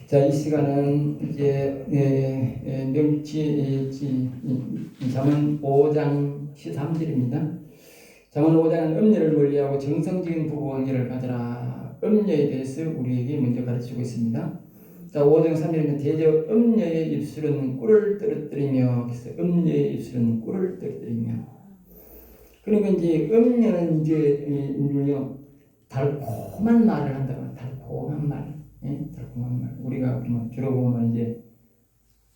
자, 이 시간은 이제 잠언 5장 13절입니다. 잠언 5장은 음녀를 멀리하고 정성적인 부부 관계를 가져라. 음녀에 대해서 우리에게 먼저 가르치고 있습니다. 자, 5장 3절에는 대저 음녀의 입술은 꿀을 떨어뜨리며, 그래서 음녀의 입술은 꿀을 떨어뜨리며. 그러니까 이제 음녀는 이제 달콤한 말을 한다고. 달콤한 말. 예? 달콤한 말. 우리가 주로 보면 이제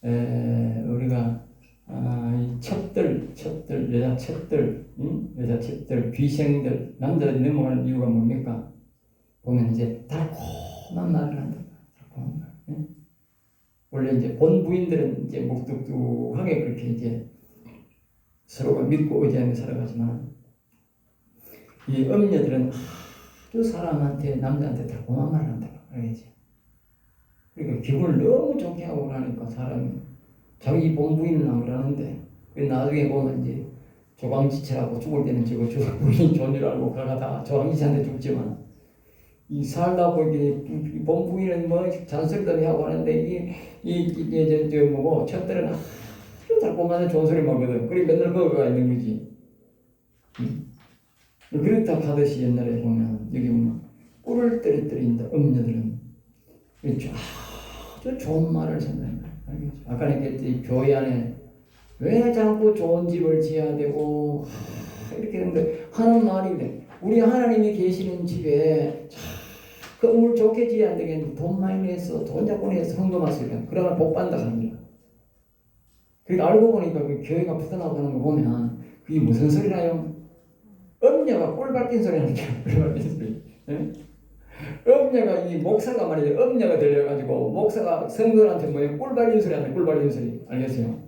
우리가 이 첩들, 여자 첩들, 여자 첩들, 귀생들, 남자들이 넘어가는 이유가 뭡니까? 보면 이제 달콤한 말을 한다. 달콤한 말. 예? 원래 이제 본 부인들은 이제 묵뚝뚝하게 그렇게 이제 서로가 믿고 의지하며 살아가지만 이 음녀들은 아주 사람한테, 남자한테 달콤한 말을 한다. 알겠지? 그러니까 기분을 너무 좋게 하고 그러니까 사람이 자기 본부인은 안 그러는데 나중에 보면 이제 조강지체라고 죽을 때는 저거 부인 존줄 알고 가다 조강지체한테 죽지만 이 살다 보니 본부인은 뭐 잔소리도 하고 하는데 이게 뭐고 첫들은 아주 달콤한 좋은 소리 먹거든. 그래 맨날 그거가 있는 거지. 그렇다 하듯이 옛날에 보면 여기 보면 꿀을 떨어뜨린다. 음녀들은 아주 좋은 말을 선다는 거예요. 알겠죠? 아까 얘기했듯이 교회 안에 왜 자꾸 좋은 집을 지어야 되고 이렇게 하는데 하는 말이 그래. 우리 하나님이 계시는 집에 건물 좋게 지어야 안 되겠는데 돈 많이 내서 돈 자꾸 내서 헌금할 수 있는 그러면 복 받는다 하는 거야. 그러니까 알고 보니까 그 교회가 부도나가는 거 보면 그게 무슨 소리라요? 음녀가 꿀 밟힌 소리 하는 거야. 꿀 밟힌 소리. 네? 음녀가 이 목사가 말이죠. 음녀가 들려가지고 목사가 성도한테 뭐예요? 꿀 발린 소리 하는 꿀 발린 소리. 알겠어요?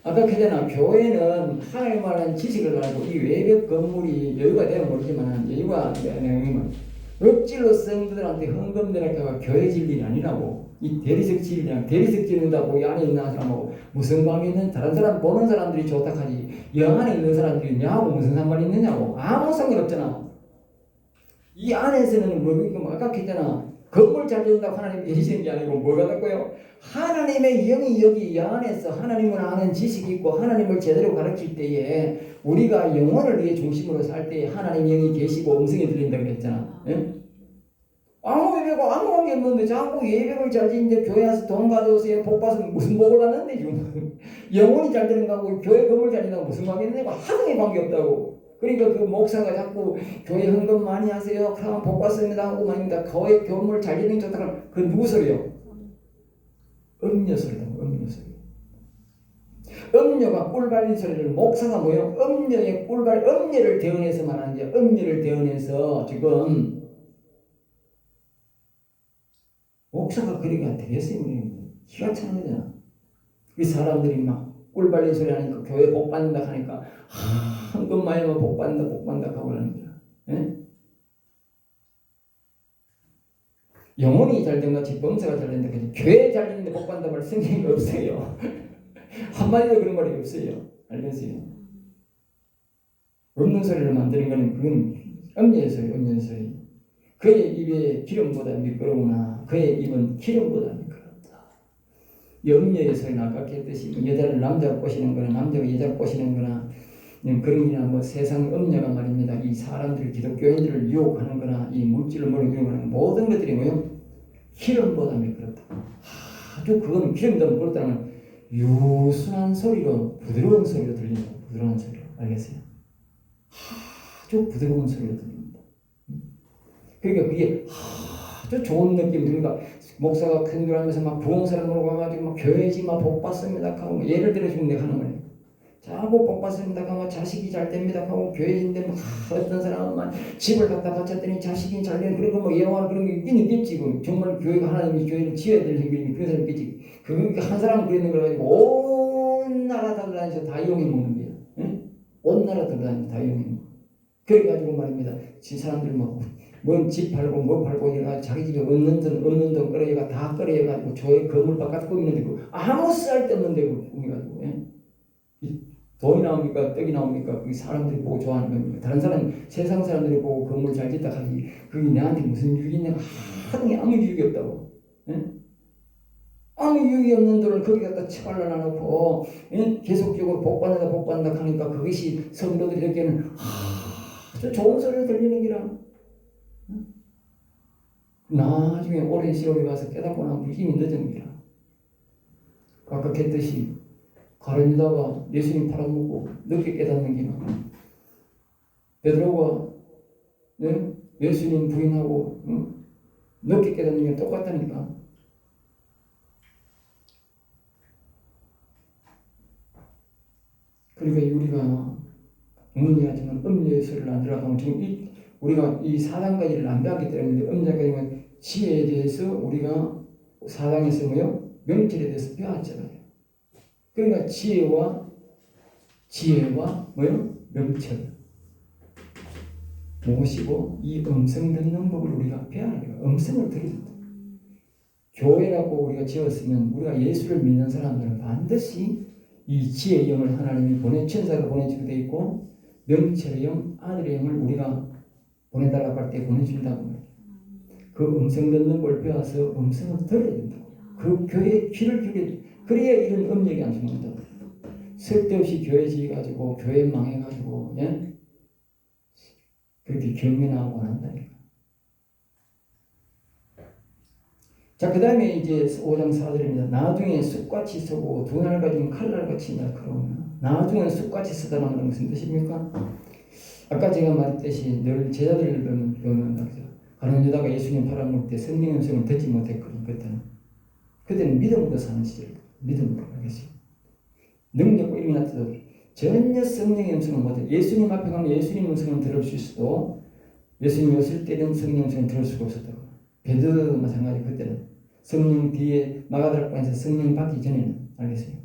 아까 그잖아. 교회는 하나님 말하는 지식을 가지고 이 외벽 건물이 여유가 되면 모르지만 여유가 되면 억지로 성도들한테 헌금 내라가 교회 질 일이 아니라고. 이 대리석 지으냐 대리석 짓는다고 이 안에 있는 사람하고 무슨 관계 있는 다른 사람 보는 사람들이 좋다 하지 영 안에 있는 사람들이 나하고 무슨 상관이 있느냐고. 아무 상관없잖아. 이 안에서는 뭐 아까 했잖아. 건물 잘 짓는다고 하나님이 계시는 게 아니고 뭐가 됐고요? 하나님의 영이 여기 영 안에서 하나님을 아는 지식이 있고 하나님을 제대로 가르칠 때에 우리가 영혼을 위해 중심으로 살 때에 하나님 영이 계시고 음성이 들린다고 그랬잖아. 예? 아무 예배고 아무 관계 없는데 자꾸 예배를 잘 짓는데 교회 와서 돈 가져오세요. 복 받으면 무슨 복을 받는데 지금. 영혼이 잘 되는 거하고 교회 건물 잘 짓는 거 무슨 관계 있냐고. 하등의 관계 없다고. 그러니까 그 목사가 자꾸 교회 헌금 많이 하세요. 그러면 복 받습니다 하고 말입니다. 교회 건물 잘 짓는 게 좋다 그러면 그 누구 소리요? 음녀 소리다. 음녀 소리. 음녀가 꿀 발린 소리를 목사가 뭐예요? 음녀의 음녀를 대언해서 말하는 거야. 음녀를 대언해서 지금 목사가 그러니까 되겠어요. 기가 차는 거잖아. 이 사람들이 막 꿀 발린 소리 하니까 교회 복 받는다 하니까 헌금 많이 하면 복 받는다 하고 그러는 거야. 예? 영혼이 잘 된 같이 범사가 잘 된다 같이 교회 잘 되는데 복 받는다 말 성경이 없어요. 한마디도 그런 말이 없어요. 알겠어요? 없는 소리를 만드는 거는 그건 음녀의 소리, 음녀의 소리. 그의 입에 기름보다 미끄러우나 그의 입은 기름보다 미끄럽다. 음녀의 소리는 아까 했듯이 여자를 남자가 꼬시는 거나 남자가 여자를 꼬시는 거나 그러니나 뭐 세상 음녀가 말입니다. 이 사람들을 기독교인들을 유혹하는 거나 이 물질을 유혹하는 모든 것들이 뭐요? 기름보다 미끄럽다. 아주 그거는 기름보다 미끄럽다는 유순한 소리로 부드러운 소리로 들린다. 부드러운 소리로. 알겠어요? 아주 부드러운 소리로 들립니다. 그러니까 그게 아주 좋은 느낌 들으니까 목사가 큰교회하면서 막 부흥사람으로 가가지고 막 교회지 막 복 받습니다 하고 예를 들어 지금 내가 하는 거예요. 자꾸 복 받습니다 하고 자식이 잘 됩니다 하고 교회인데 막 어떤 사람은 막 집을 갖다 바쳤더니 자식이 잘 되는 그런 거 뭐 예화나 그런 게 있긴 있겠지. 정말 교회가 하나님이 교회를 지어야 될 생각이 그런 사람이 있겠지. 한 사람은 그랬는 걸 가지고 온 나라 돌아다니면서 다 이용해 먹는 거야. 응? 온 나라 돌아다니면서 다 이용해 먹는 거야. 그래가지고 말입니다. 사람들 뭔 집 팔고 뭐 팔고 해가 자기 집에 없는 돈 끌어가 다 끌어가지고 조의 건물 바깥 꾸미는데 그 아무 쓸데없는데 그 꾸미가지고 돈이 나옵니까 떡이 나옵니까? 그 사람들이 보고 좋아하는 겁니다. 다른 사람 세상 사람들이 보고 건물 잘 짓다 하지 그게 내한테 무슨 유익이냐? 하등에 아무 유익이 없다고. 예? 아무 유익이 없는 돈을 거기 갖다 처발라 놓고 계속적으로 복받는다 하니까 그것이 성도들에게는 아주 좋은 소리가 들리는 기라. 나중에 오랜 세월이 가서 깨닫고 나면 이미 늦은 기라. 아까 했듯이 가룟 유다가 예수님 팔아먹고 늦게 깨닫는 기라. 베드로가 예수님 부인하고 늦게 깨닫는 게 똑같다니까. 그러니까 우리가 음리하지만 음리의 소리를 안 들어가면 지금 우리가 이 사단까지를 안 배웠기 때문에 음리까지는 지혜에 대해서 우리가 사단에서 명철에 대해서 배웠잖아요. 그러니까 지혜와 명철 무엇이고 이 음성 듣는 법을 우리가 배워야 돼요. 음성을 들은다. 교회라고 우리가 지었으면 우리가 예수를 믿는 사람들은 반드시 이 지혜의 영을 하나님이 천사가 보내주게 되어 있고 명철의 영, 아들의 영을 우리가 보내달라고 할 때 보내준다고 말이에요. 그 음성 듣는 걸 배워서 음성을 들어야 된다고. 그 교회에 귀를 기울여야. 그래야 이런 음력이 안 죽는다고. 쓸데없이 교회 지어가지고 교회 망해가지고 그렇게 경매나고 안 한다니까. 자, 그 다음에 이제 5장 4절입니다. 나중에 쑥같이 서고 두 날 가진 칼날같이 날카로우면 나중에 쑥같이 쓰다라는 것은 무슨 뜻입니까? 아까 제가 말했듯이 늘 제자들을 보면 가룟 유다가 예수님 팔아먹을 때 성령의 음성을 듣지 못했거든요. 그때는 믿음으로 사는 시절, 믿음으로 알겠어요. 능력과 이름이 나타나도 전혀 성령의 음성을 못해. 예수님 앞에 가면 예수님 음성을 들을 수 있어도 예수님이 없을 때는 성령 음성을 들을 수가 없었다고. 베드로도 마찬가지. 그때는 성령 뒤에 마가다락방에서 성령 받기 전에는 알겠어요.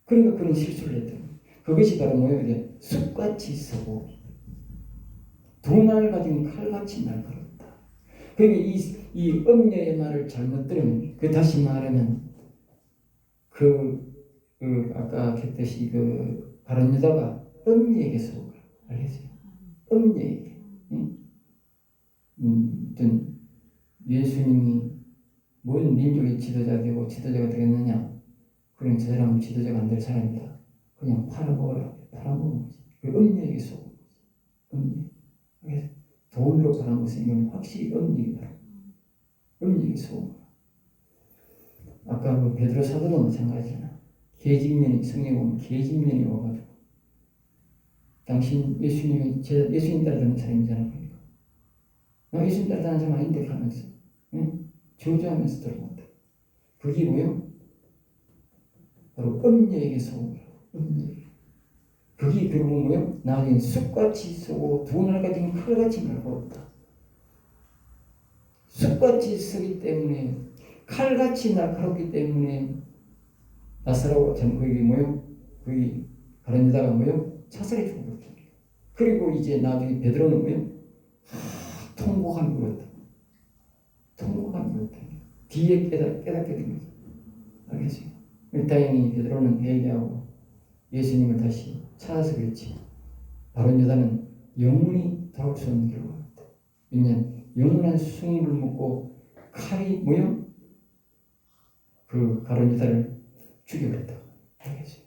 그러니까 그런 실수를 했다. 그것이 바로 뭐예요? 쑥같이 서고 두 날 가진 칼같이 날카롭다. 그러니까 이 음녀의 말을 잘못 들으면 다시 말하면 아까 했듯이 가룟 유다가 음녀에게 속아. 알겠어요? 음녀에게. 예수님이 뭔 민족의 지도자가 되고 지도자가 되겠느냐? 그럼 저 사람은 지도자가 안 될 사람이다. 그냥 팔아먹으라. 팔아먹는 거지. 그 음녀에게 속은 거지. 음녀. 돈으로 파는 것은 이건 확실히 음녀이다. 음녀에게 속은 거야. 아까 베드로 사도도 마찬가지잖아. 계집년이 성경에 보면 계집년이 와가지고 당신 예수님 따르는 사람이잖아. 그러니까 나 예수님 따르는 사람 아닌데 하면서 저주하면서 들어온다. 그게 뭐예요? 바로 음녀에게 속은 거야. 음녀에게. 그게 결국은 뭐예요? 나중에 쑥같이 쏘고 두 날 가진 칼같이 날카롭다. 쑥같이 쓰기 때문에 칼같이 날카롭기 때문에 나사로가 참 그게 뭐예요? 그게 가룟 유다가 뭐예요? 자살해 죽었다. 그리고 이제 나중에 베드로는 뭐예요? 통곡함이 울었다. 통곡함이 울었다. 뒤에 깨닫게 된 거죠. 알겠어요? 다행히 베드로는 회개하고 예수님을 다시 찾아서 그랬지. 가룟 유다는 영원히 돌아올 수 없는 길을 걸었다. 왜냐하면 영원한 승리를 먹고 칼이 뭐예요? 그 가룟 유다를 죽여버렸다. 알겠어요?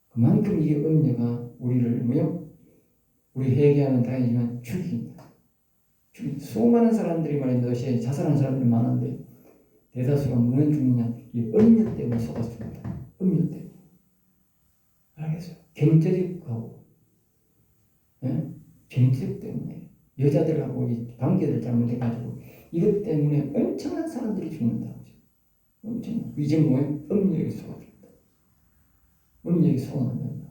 그만큼 이게 음녀가 우리를 뭐요? 우리 회개하면 다행이지만 죽인다. 수많은 사람들이 말이야 너시에 자살한 사람들이 많은데 대다수가 무슨 죽느냐? 이 음녀 때문에 속아 죽는다. 음녀 때문에. 알겠어요? 경제력하고 경제력 때문에 여자들하고 이 관계를 잘못해가지고 이것 때문에 엄청난 사람들이 죽는다. 엄청 이제 뭐예요? 음녀에게 속아 죽는다. 음녀에게 속아 죽는다.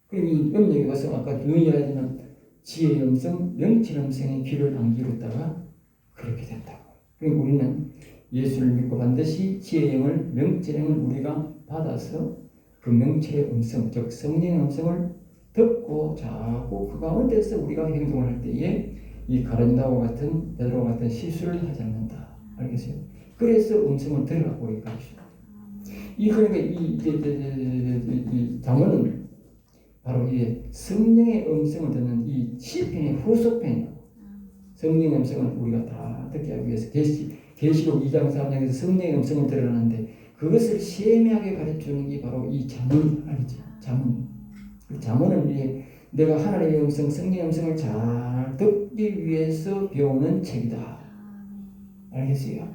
그럼 이 음녀에게 가서 아까 유의하지만 지혜의 음성, 명철의 음성에 귀를 안 기울였다가 그렇게 된다고. 그러니까 우리는 예수를 믿고 반드시 지혜의 영을, 명철의 영을 우리가 받아서 그 명철의 음성, 즉 성령의 음성을 듣고 자꾸 그 가운데서 우리가 행동을 할 때에 이 가룟 유다와 같은 베드로와 같은 실수를 하지 않는다. 알겠어요? 그래서 음성을 들으라고 우리 가르치죠. 그러니까 이 잠언은 바로 이 성령의 음성을 듣는 이 시편의 후속편이고 성령의 음성을 우리가 다 듣게 하기 위해서 계시록 2장 3장에서 성령의 음성을 들어가는데 그것을 세밀하게 가르쳐주는 게 바로 이 잠언 아니죠. 잠언. 잠언은 이제 내가 하나님의 음성, 성령의 음성을 잘 듣기 위해서 배우는 책이다. 알겠어요?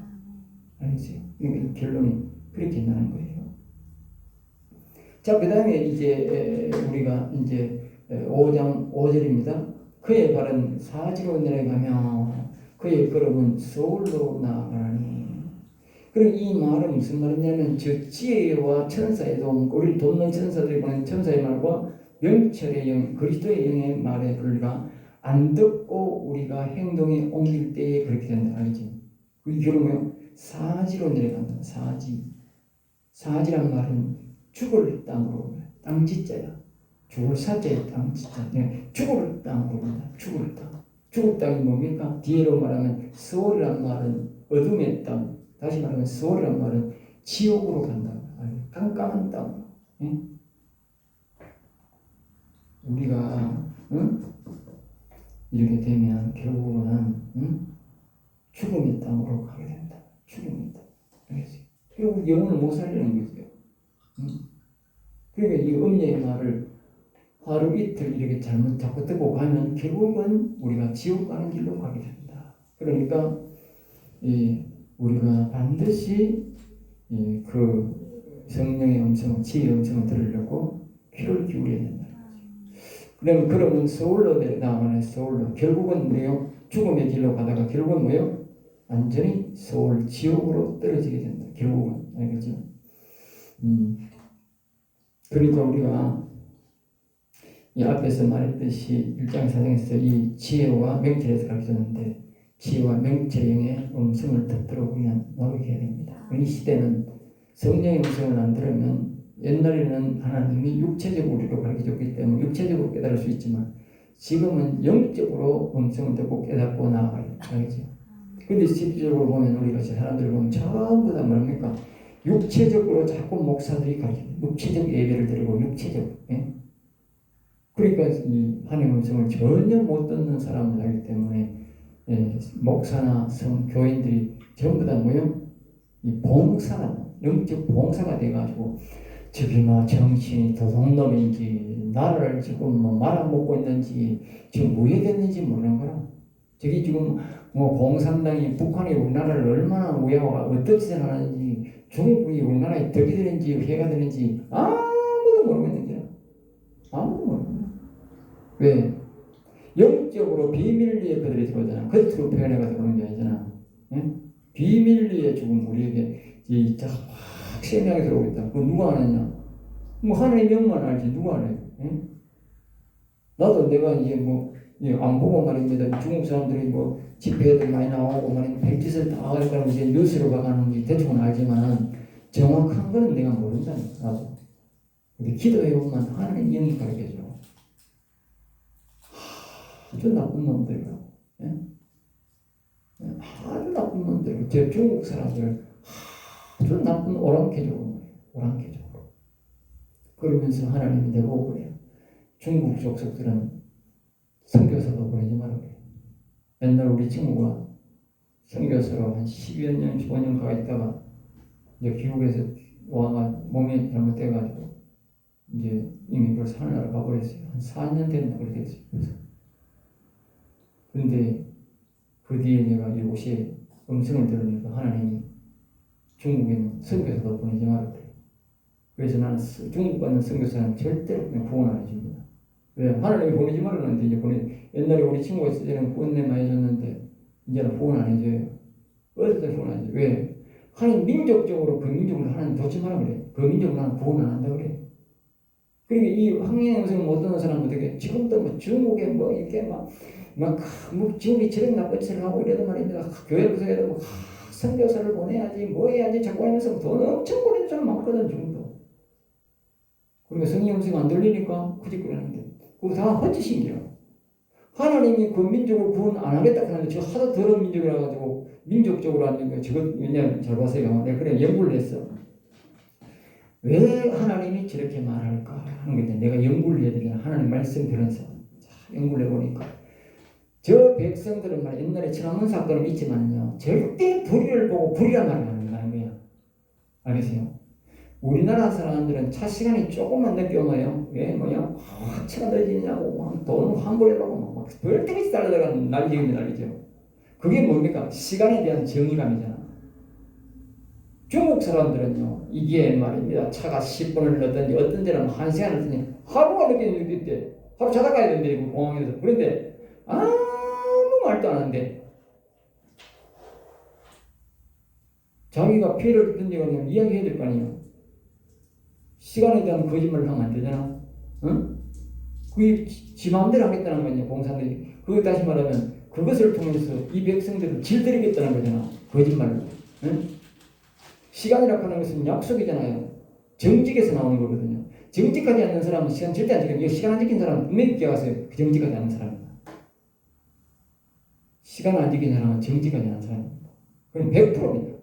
알겠어요? 그러니까 결론이 그렇게 나는 거예요. 자, 그 다음에 이제 우리가 이제 5장 5절입니다. 그의 발은 사지로 내려가며 그의 걸음은 서울로 나아가니. 그럼 이 말은 무슨 말이냐면 저 지혜와 천사의 도움, 우리를 돕는 천사들이 보낸 천사의 말과 명철의 영, 그리스도의 영의 말에 우리가 안 듣고 우리가 행동에 옮길 때에 그렇게 된다. 알지? 그게 결국은 사지로 내려간다. 사지. 사지란 말은 죽을 땅으로, 땅지자야. 죽을 사자야, 땅지자. 죽을 땅으로 간다. 죽을 땅. 죽을 땅이 뭡니까? 뒤로 말하면 서울이란 말은 어둠의 땅. 다시 말하면 서울이란 말은 지옥으로 간다. 깜깜한 땅. 응? 우리가 이렇게 되면 결국은 죽음의 땅으로 가게 된다. 죽음의 땅. 알겠어요? 결국 영혼을 못 살리는 거죠. 그러니까 이 음녀의 말을 하루 이틀 이렇게 잘못 자꾸 듣고 가면 결국은 우리가 지옥 가는 길로 가게 된다. 그러니까 우리가 반드시 그 성령의 음성, 지혜의 음성을 들으려고 귀를 기울여야 된다. 그러면 서울로 나가는 서울로 결국은 뭐예요? 죽음의 길로 가다가 결국은 뭐예요? 완전히 서울 지옥으로 떨어지게 된다. 결국은 알겠죠? 그러니까 우리가 이 앞에서 말했듯이 1장 4장에서 이 지혜와 명철에서 가르쳤는데 지혜와 명철의 음성을 듣도록 우리는 노력해야 됩니다. 이 시대는 성령의 음성을 안 들으면 옛날에는 하나님이 육체적으로 우리로 가르쳐줬기 때문에 육체적으로 깨달을 수 있지만 지금은 영적으로 음성을 듣고 깨닫고 나아가요. 알겠죠? 근데 실질적으로 보면 우리가 사람들을 보면 전부 다 뭡니까? 육체적으로 자꾸 목사들이 가르쳐요. 육체적 예배를 드리고 육체적. 예? 그러니까 이 하나님의 음성을 전혀 못 듣는 사람들이기 때문에 목사나 교인들이 전부 다 뭐요? 이 봉사가 영적 봉사가 돼가지고 저기 뭐 정신이 도둑놈인지 나를 지금 뭐 말아먹고 있는지 지금 우회됐는지 모르는 거라. 저기 지금 뭐 공산당이 북한이 우리나라를 얼마나 우회하고 어떤 짓을 하는지 중국이 우리나라에 덕이 되는지 해가 되는지 아무도 모르고 있는 거야. 아무도 모르고. 왜? 영적으로 비밀리에 그들이 들어오잖아. 겉으로 표현해가지고 그런 게 아니잖아. 응? 비밀리에 죽은 우리에게 확 세밀하게 들어오고 있다. 그거 누가 아느냐? 뭐 하나님 영만 알지 누가 알아요? 응? 나도 내가 이제 안 보고 말입니다. 중국 사람들이 뭐 집회들 많이 나오고 말입니다. 백짓을 다 하니까 이제 뉴스로 봐가는 게 대충은 알지만 정확한 거는 내가 모른다니까. 나도. 근데 기도해보면 하나님 영이 가르쳐줘. 아주 나쁜 놈들이요. 예? 아주 나쁜 놈들. 저 중국 사람들 아주 나쁜 오랑캐죠. 오랑캐죠. 그러면서 하나님이 내보고 그래요. 중국 족속들은 선교사도 보내지 말라고 그래요. 옛날 우리 친구가 선교사로 한 10여 년, 15년 가 있다가 이제 귀국에서 와가 몸이 잘못돼가지고 이제 이미 벌써 하늘나라 가버렸어요. 한 4년 됐나 그렇게 됐어요. 그런데 그 뒤에 내가 이곳에 음성을 들으니까 하나님이 중국에는 선교사도 보내지 말라고 그래요. 그래서 나는 중국 가는 선교사는 절대로 그냥 구원 안 해줍니다. 왜? 하나님이 보내지 말라는데 이제 옛날에 우리 친구가 있을 때는 구원 많이 해줬는데 이제는 구원 안 해줘요. 어디서 구원 안 해줘요? 왜? 하나님 민족적으로 그 민족을 하나님 뒀지 말라 그래. 그 민족을 하나님 구원 안 한다 그래. 그러니까 이 황해의 음성을 못 듣는 사람들에게 지금도 뭐 중국에 뭐 이렇게 뭐 중국이 저런 나쁜 짓을 하고 이래도 말입니다. 교회 구성에도 뭐 선교사를 보내야지 뭐 해야지 자꾸 하면서 돈 엄청 보내는 사람 많거든 지금도. 그러니까 성령 음성 안 들리니까 그짓거리는데 그거 다 헛짓인기라. 하나님이 그 민족을 구원 안 하겠다 하는데 저 하도 더러운 민족이라 가지고 민족적으로 하는 거 저거 왜냐면 잘 보세요. 내가 그래 연구를 했어. 왜 하나님이 저렇게 말할까 하는 게 내가 연구를 해야 되잖아. 하나님 말씀 들으면서 연구를 해보니까 저 백성들은 말 옛날에 천안문 사건은 있지만요. 절대 불의를 보고 불의란 말을 하는 거야. 알겠어요? 우리나라 사람들은 차 시간이 조금만 늦게 오면 왜 뭐냐? 차가 늦어지냐고 돈 환불해라고 막 벌떼같이 달려다가 난리죠. 그게 뭡니까? 시간에 대한 정의감이잖아. 중국 사람들은요, 이게 말입니다. 차가 10분을 늦든지 어떤 데는 1시간을 늦든지 하루가 늦게 하루 자다 가야 된대, 그 공항에서. 그런데 아무 말도 안 하는데 자기가 피해를 입든지 그냥 이야기해야 될 거 아니에요. 시간에 대한 거짓말을 하면 안 되잖아. 응? 그게 지 마음대로 하겠다는 거 아니야, 공산들이. 그거 다시 말하면 그것을 통해서 이 백성들을 질드리겠다는 거잖아, 거짓말로. 응? 시간이라고 하는 것은 약속이잖아요. 정직에서 나오는 거거든요. 정직하지 않는 사람은 시간 절대 안 지켜요. 시간 안 지킨 사람은 분명히 기억하세요. 그 정직하지 않는 사람입니다. 시간 안 지킨 사람은 정직하지 않은 사람입니다. 그럼 100%입니다.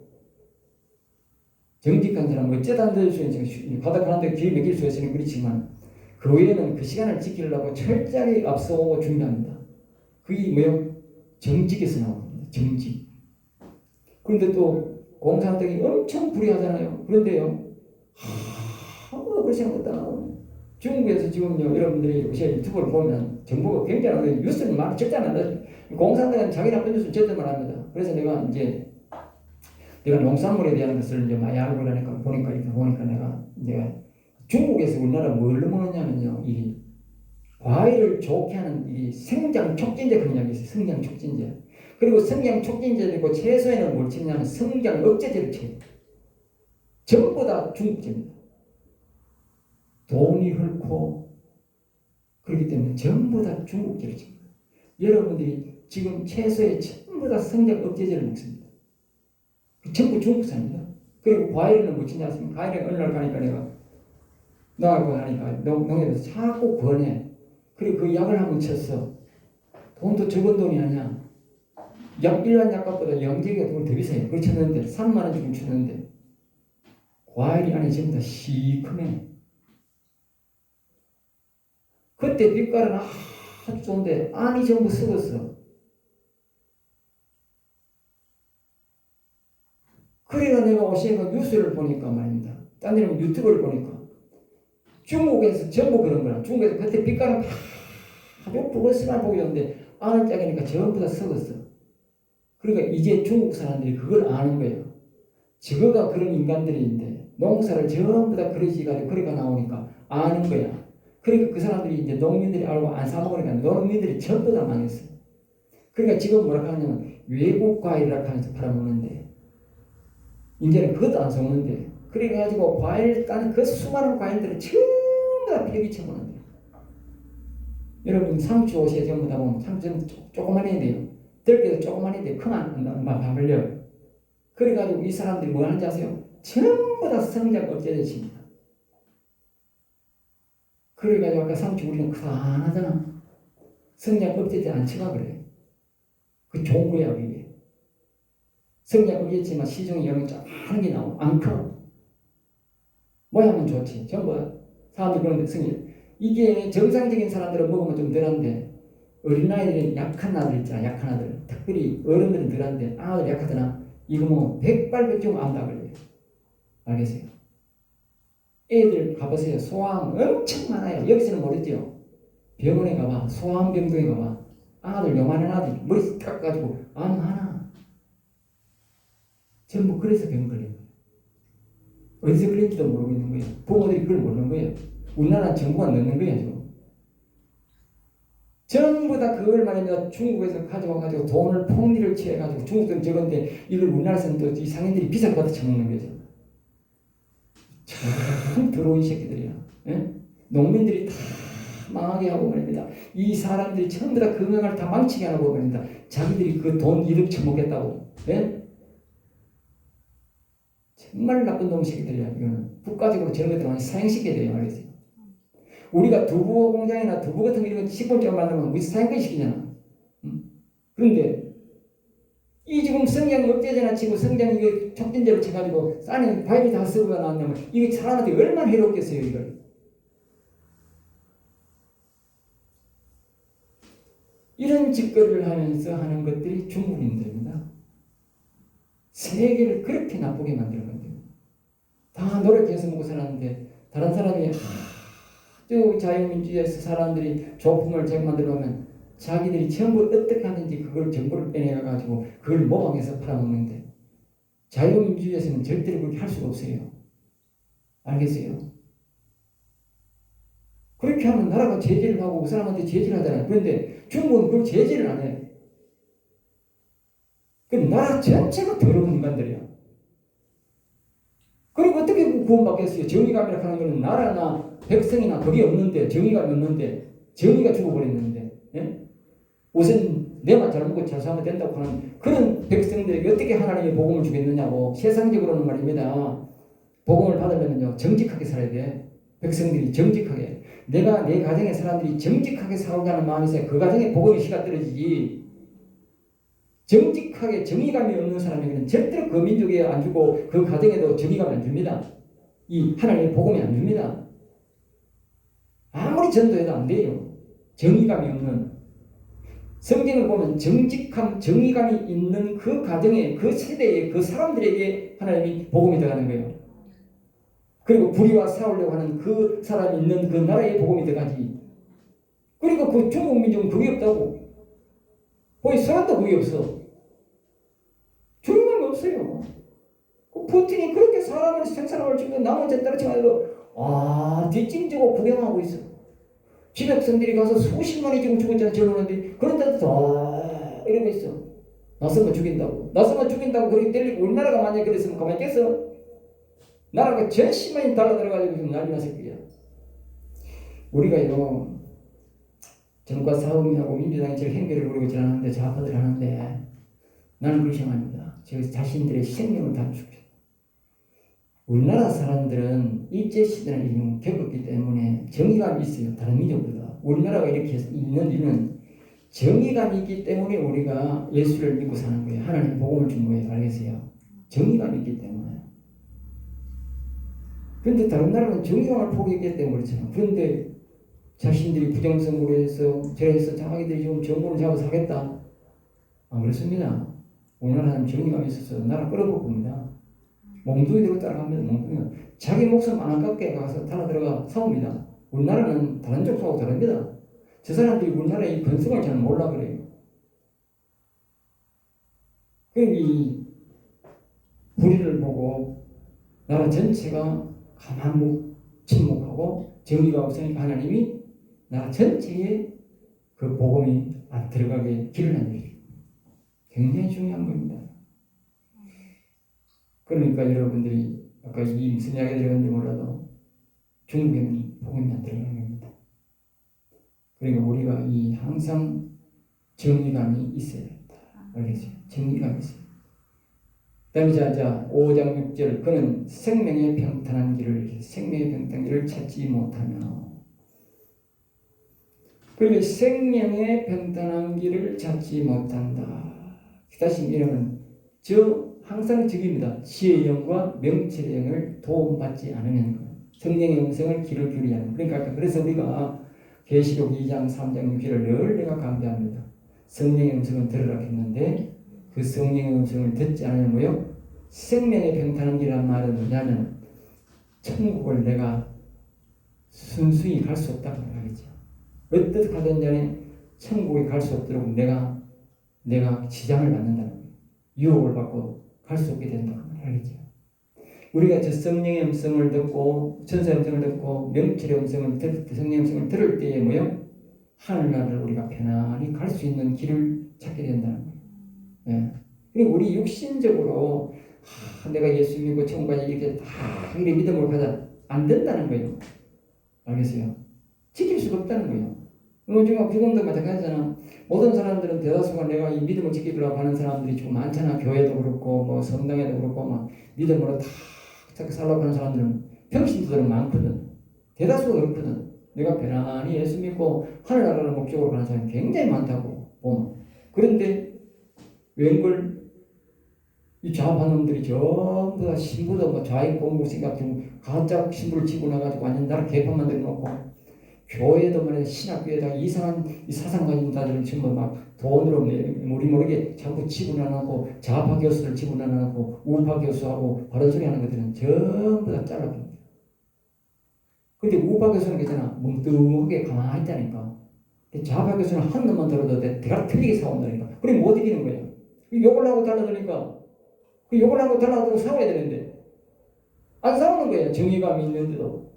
정직한 사람은 어쩌다 안 될 수 있는 바닥하는데 길이 먹일 수 있으니 그렇지만 그 외에는 그 시간을 지키려고 철저하게 앞서오고 준비합니다. 그게 뭐요? 정직에서 나오는 겁니다. 정직. 그런데 또 공산당이 엄청 불의하잖아요. 그런데요, 그렇지 않겠다. 중국에서 지금요, 여러분들이 유튜브를 보면 정보가 굉장히 뉴스는 많이 적지 않아요. 공산당은 자기 나쁜 뉴스는 절대 말합니다. 그래서 내가 농산물에 대한 것을 이제 많이 알고 보니까 내가 중국에서 우리나라 뭘 먹느냐면요, 이 과일을 좋게 하는 이 생장 촉진제 그런 이야기 있어요. 성장 촉진제. 그리고 성장 촉진제도 있고 채소에는 뭘 치냐면 성장 억제제를 쳐요. 전부 다 중국제입니다. 돈이 헐고 그렇기 때문에 전부 다 중국제를 칩니다. 여러분들이 지금 채소에 전부 다 성장 억제제를 먹습니다. 전부 중국산입니다. 그리고 과일은 뭐 치냐 하면 과일에 어느 날 가니까 내가 나하고 하니까 농협에서 자꾸 권해. 그리고 그 약을 한번 쳤어. 돈도 적은 돈이 아니야. 일반 약값보다 영재기가 돈이 더 비싸요. 그걸 쳤는데 3만 원 주고 쳤는데 과일이 안에 전부 다 시커매. 그때 빛깔은 아주 좋은데 안이 전부 썩었어. 그래가 내가 오시니까 뉴스를 보니까 말입니다. 딴 데는 유튜브를 보니까 중국에서 전부 그런 거야. 중국에서 그때 빛깔은 아주 붉은색만 보기 좋은데 안을 짜기니까 전부 다 썩었어. 그러니까 이제 중국 사람들이 그걸 아는 거예요. 저거가 그런 인간들인데 농사를 전부 다 그러지가지고 그래가 나오니까 아는 거야. 그러니까 그 사람들이 이제 농민들이 알고 안 사먹으니까 농민들이 전부 다 망했어요. 그러니까 지금 뭐라고 하냐면 외국 과일이라고 하면서 팔아먹는데 이제는 그것도 안 섞는데 그래가지고 과일 따는 그 수많은 과일들을 전부 다 폐기쳐먹는데 여러분 상추 옷에 전부 다 보면 상추는 조그만 해야 돼요. 들깨도 조그만 해야 돼요. 크면 안 걸려요. 그래가지고 이 사람들이 뭐 하는지 아세요? 전부 다 성장 억제제 칩니다. 그래가지고 아까 상추 우리는 크다하잖아. 성장 억제제 안 치가 그래. 그 좋은 거야 그게. 성장 억제제지만 시중에 여기 작은 게 나오고 안 커. 모양은 좋지. 전부 사람들이 그런데 성장. 이게 정상적인 사람들은 먹으면 좀 덜한데 어린아이들은 약한 아들 있잖아. 약한 아들. 특별히 어른들은 덜한데 아들 약하잖아. 이거 뭐 백발백중 암다 걸려요. 알겠어요? 애들 가보세요. 소아암 엄청 많아요. 여기서는 모르죠. 병원에 가봐. 소아암병동에 가봐. 아들 요만한 아들 머리 깎아가지고 암 하나. 전부 그래서 병 걸리는 거예요. 어디서 걸린지도 모르고 있는 거예요. 부모들이 그걸 모르는 거예요. 우리나라 정부가 넣는 거예요. 지금. 전부 다 그걸 말입니다. 중국에서 가져와가지고 돈을 폭리를 취해가지고 중국은 저건데 이걸 우리나라에서는 또 이 상인들이 비싸게 받아 처먹는 거죠. 참 더러운 새끼들이야. 예? 농민들이 다 망하게 하고 말입니다. 이 사람들이 전부 다 건강을 다 망치게 하고 말입니다. 자기들이 그 돈 이득 처먹겠다고. 예? 정말 나쁜 놈 새끼들이야. 이거는 국가적으로 저런 것들 많이 사행시켜야 돼요. 알겠어요? 우리가 두부 공장이나 두부 같은 거 이런 식품적으로 만들면 우리 사행권 시키잖아. 그런데 이 지금 성장 억제제나 치고 성장 이거 촉진제로 쳐가지고 쌀에 과일이 다 썩어가 나왔냐면 이게 사람한테 얼마나 해롭겠어요 이걸. 이런 짓거리를 하면서 하는 것들이 중국인들입니다. 세계를 그렇게 나쁘게 만드는 건데요. 다 노력해서 먹고 살았는데 다른 사람이 아주 자유민주주의에서 사람들이 조품을 잘 만들어오면 자기들이 전부 어떻게 하든지 그걸 정보를 빼내가지고 그걸 모방해서 팔아먹는데 자유민주주의에서는 절대로 그렇게 할 수가 없어요. 알겠어요? 그렇게 하면 나라가 제재를 하고 그 사람한테 제재를 하잖아요. 그런데 중국은 그걸 제재를 안 해요. 그 나라 전체가 더러운 인간들이야. 그리고 어떻게 구원받겠어요? 정의감이라고 하는 것은 나라나 백성이나 그게 없는데, 정의감이 없는데, 정의가 죽어버렸는데, 예? 우선 내만 잘 먹고 잘 살면 된다고 하는 그런 백성들에게 어떻게 하나님의 복음을 주겠느냐고. 세상적으로는 말입니다. 복음을 받으면요 정직하게 살아야 돼. 백성들이 정직하게. 내가 내 가정의 사람들이 정직하게 살아가는 마음이 있어야 그 가정에 복음의 씨가 떨어지지. 정직하게 정의감이 없는 사람에게는 절대로 그 민족에 안 주고 그 가정에도 정의감이 안 줍니다. 이 하나님의 복음이 안 줍니다. 아무리 전도해도 안 돼요. 정의감이 없는. 성경을 보면 정직함, 정의감이 있는 그 가정에, 그 세대에, 그 사람들에게 하나님이 복음이 들어가는 거예요. 그리고 불의와 싸우려고 하는 그 사람이 있는 그 나라에 복음이 들어가지. 그리고 그 중국 민족은 그게 없다고. 거기 사람도 그게 없어. 조용한 게 없어요. 그 푸틴이 그렇게 사람을 생산을 지금 나머지 떨어져가지고 뒷짐지고 구경하고 있어. 지백성들이 가서 수십만이 지금 죽었잖아. 저러는데 그런데도 다 이러고 있어. 나서면 죽인다고. 나서면 죽인다고 그렇게 때리고 우리나라가 만약에 그랬으면 가만히 있겠어? 나라가 전심만이 달라들어가지고 지금 난리 났을 거야. 우리가요 정과 싸움하고 민주당이 제일 행배를 부리고 지나는데 좌파들 하는데 나는 그렇게 생각합니다. 저 자신들의 생명을 다 죽죠. 우리나라 사람들은 일제시대를 겪었기 때문에 정의감이 있어요. 다른 민족보다. 우리나라가 이렇게 있는 이유는 정의감이 있기 때문에 우리가 예수를 믿고 사는 거예요. 하나님 복음을 준 거예요. 알겠어요? 정의감이 있기 때문에. 그런데 다른 나라는 정의감을 포기했기 때문에 그렇잖아요. 그런데 자신들이 부정선거로 해서 저래서 자기들이 지금 정권을 잡아서 하겠다. 안 그렇습니다. 우리나라는 정의감이 있어서 나라 끌어볼 니다 몽둥이대로 따라갑니다. 몽둥이. 자기 목숨 안 아깝게 가서 달아 들어가 싸웁니다. 우리나라는 다른 족속하고 다릅니다. 저 사람들이 우리나라의 근성을 잘 몰라 그래요. 그럼 이 불의를 보고 나라 전체가 가만 침묵하고 정의가 없으니까 하나님이 나라 전체에 그 복음이 안 들어가게 길을 안 열어요. 굉장히 중요한 겁니다. 그러니까 여러분들이 아까 이 무슨 이야기 들었는지 몰라도 중국에는 복음이 안 들어가는 겁니다. 그리고 우리가 이 항상 정의감이 있어야 된다. 알겠어요? 정의감이 있어요. 그 다음에 자 5장 6절 그는 생명의 평탄한 길을 찾지 못하며 그리고 생명의 평탄한 길을 찾지 못한다. 다시 이러면 항상 적입니다. 지혜의 영과 명철의 영을 도움받지 않으면 성령의 음성을 귀를 기울이지 않으면 그러니까 그래서 우리가 계시록 2장 3장 6절을 늘 내가 강조합니다. 성령의 음성을 들으라 했는데 그 성령의 음성을 듣지 않으면 뭐요? 생명의 평탄한 길이란 말은 뭐냐면 천국을 내가 순수히 갈 수 없다고 말하겠죠. 어떻게 하든 간에 천국에 갈 수 없도록 내가 지장을 받는다는 거예요. 유혹을 받고 갈 수 없게 된다고 말하겠죠. 우리가 저 성령의 음성을 듣고 천사의 음성을 듣고 명철의 음성을 성령의 음성을 들을 때에 뭐요? 하늘나라를 우리가 편안히 갈 수 있는 길을 찾게 된다는 거예요. 예. 그리고 우리 육신적으로 내가 예수 믿고 천국 가지 이렇게 다 이렇게 믿음으로 가자 안 된다는 거예요. 알겠어요? 지킬 수가 없다는 거예요. 지금도 마찬가지잖아. 모든 사람들은 대다수가 내가 이 믿음을 지키려고 하는 사람들이 좀 많잖아. 교회도 그렇고 뭐 성당에도 그렇고 막 믿음으로 다 살려고 하는 사람들은 평신도들은 많거든. 대다수가 그렇거든. 내가 편안히 예수 믿고 하늘나라를 목적으로 가는 사람이 굉장히 많다고 보면. 그런데 웬걸 이 좌파 놈들이 전부 다 신부도 뭐 좌익 공부 생각하고 가짜 신부를 집어넣어가지고 완전 나라 개판 만들어 놓고 교회도 말이야 신학교에다 이상한 이 사상 가진 자들은 전부 막 돈으로 우리 모르게 자꾸 지분하고 좌파 교수를 지분하고 우파 교수하고 바른 소리 하는 것들은 전부 다 잘라버립니다. 근데 우파 교수는 괜찮아 뭉뚱하게 가만히 있다니까. 좌파 교수는 한 놈만 들어도 대가 틀리게 싸운다니까. 그럼 못 이기는 거야. 욕을 하고 달라드니까 그 욕을 하고 달라들고 싸워야 되는데 안 싸우는 거야. 정의감이 있는데도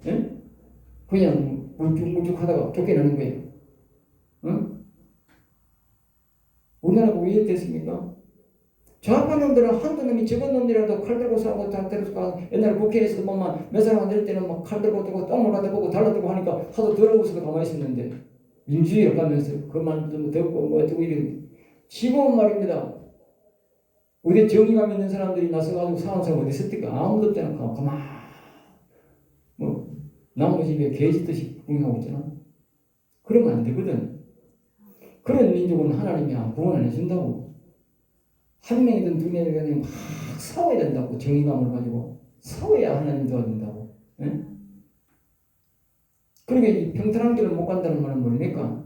그냥 물쭉물쭉하다가 쫓겨나는 거예요. 응? 우리나라가 왜 됐습니까? 좌파 놈들은 한두 놈이 적은 놈이라도 칼 들고 싸우고 다 때려서 옛날 국회에서도 보면 몇 사람 안 될 때는 막 칼 들고 들고 똥을 갖다 보고 달라들고 하니까 하도 더러워서도 가만히 있었는데 민주주의를 가면서 그만 좀 덮고 뭐 어쩌고 이래. 지금은 말입니다. 우리 정의감 있는 사람들이 나서가지고 사는 사람 어디 있었을까? 아무도 없지 않고 가만 뭐 나무 집에 개짓듯이 구경하고 있잖아. 그러면 안 되거든. 그런 민족은 하나님이 구원 안 해준다고. 한 명이든 두 명이든 막 싸워야 된다고. 정의감을 가지고 싸워야 하나님 도와준다고. 예? 그러니까 이 평탄한 길을 못 간다는 말은 뭡니까?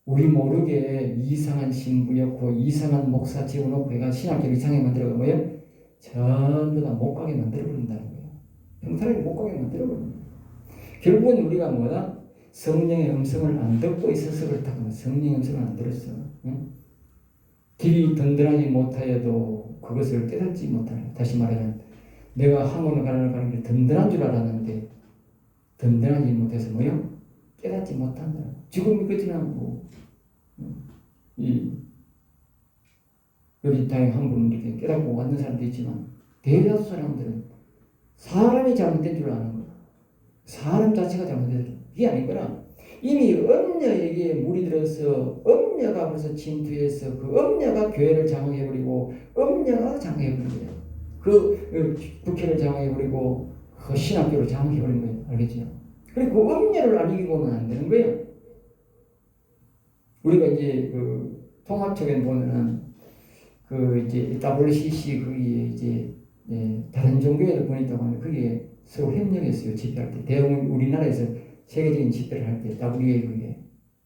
우리 모르게 이상한 신부였고 이상한 목사 지어놓고 얘가 신학교를 이상하게 만들어가 뭐예요? 전부 다 못 가게 만들어버린다는 거예요. 평탄하게 못 가게 만들어버린다. 결국은 우리가 뭐다? 성령의 음성을 안 듣고 있어서 그렇다고. 성령의 음성을 안 들었어. 응? 길이 든든하지 못하여도 그것을 깨닫지 못하는. 다시 말하면 내가 학원을 가는 게 든든한 줄 알았는데 든든하지 못해서 뭐요? 깨닫지 못한다. 지금 이것이나 뭐 여기 다행 한 분은 이렇게 깨닫고 왔는 사람도 있지만 대다수 사람들은 사람이 잘못된 줄 아는 거야. 사람 자체가 잘못된 이게 아니거나 이미 음녀에게 물이 들어서 음녀가 벌써 침투해서 그 음녀가 교회를 장악해버리고 음녀가 장악해버린 거예요. 그 국회를 장악해버리고 그 신학교를 장악해버린 거예요. 알겠죠? 그리고 그 음녀를 안 이기고는 안 되는 거예요. 우리가 이제 그 통합적인 보면은 그 이제 WCC 그게 이제 다른 종교에도 보냈다고 하는데 그게 서로 협력했어요. 집회할 때. 대형 우리나라에서 세계적인 집회를 할 때 WA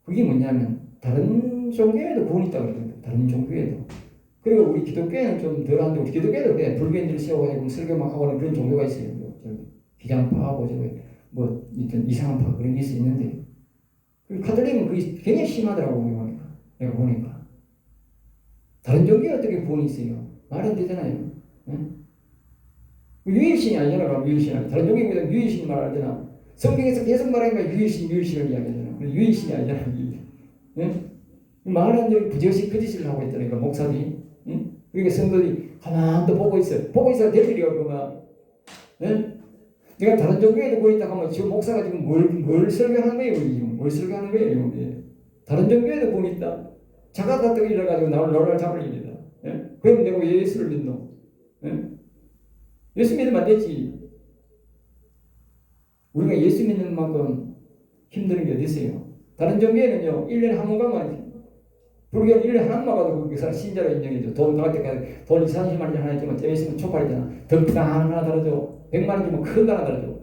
그게 뭐냐면 다른 종교에도 구원이 있다고 그래요. 다른 종교에도. 그리고 우리 기독교에는 좀 덜한데 우리 기독교에도 그래. 불교인들을 세워가지고 설교 막 하고 하는 그런 종교가 있어요. 기장파하고 저기 뭐 이상한 파 그런 게 있는데 카톨릭은 그게 굉장히 심하더라고 내가 보니까. 다른 종교에 어떻게 구원이 있어요? 말이 안 되잖아요. 응? 유일신이 아니잖아. 유일신이 아니잖아. 다른 종교보다 유일신이 말 안 되나? 성경에서 계속 말하니까 유일신을 이야기하잖아. 유일신이 아니잖아. 응? 말을 안 되는 부정식 거짓을 하고 있다니까 목사들이. 응? 그러니까 성도들이 가만 또 보고 있어. 보고 있어야 될 일이야 그만. 응? 내가 다른 종교에도 보인다 하면 지금 목사가 지금 뭘 설교하는 거예요? 지금 뭘 설교하는 거예요? 다른 종교에도 보인다. 자가가 떡 일어가지고 나를 잡을 일이다. 예? 그럼 내가 왜 예수를 믿노? 예? 예수 믿으면 안 되지. 우리가 예수 믿는 만큼 힘든 게 어디 있어요? 다른 종교에는요, 1년에 한 번 가면, 불교는 1년에 한 번 가도 그 사람 신자로 인정해줘. 돈 나갈 때까지 돈 2, 30만 원 하나 있지만, 저 있으면 촉발이잖아. 덤비당 하나 달아줘. 100만 원 주면 큰 거 하나 달아줘.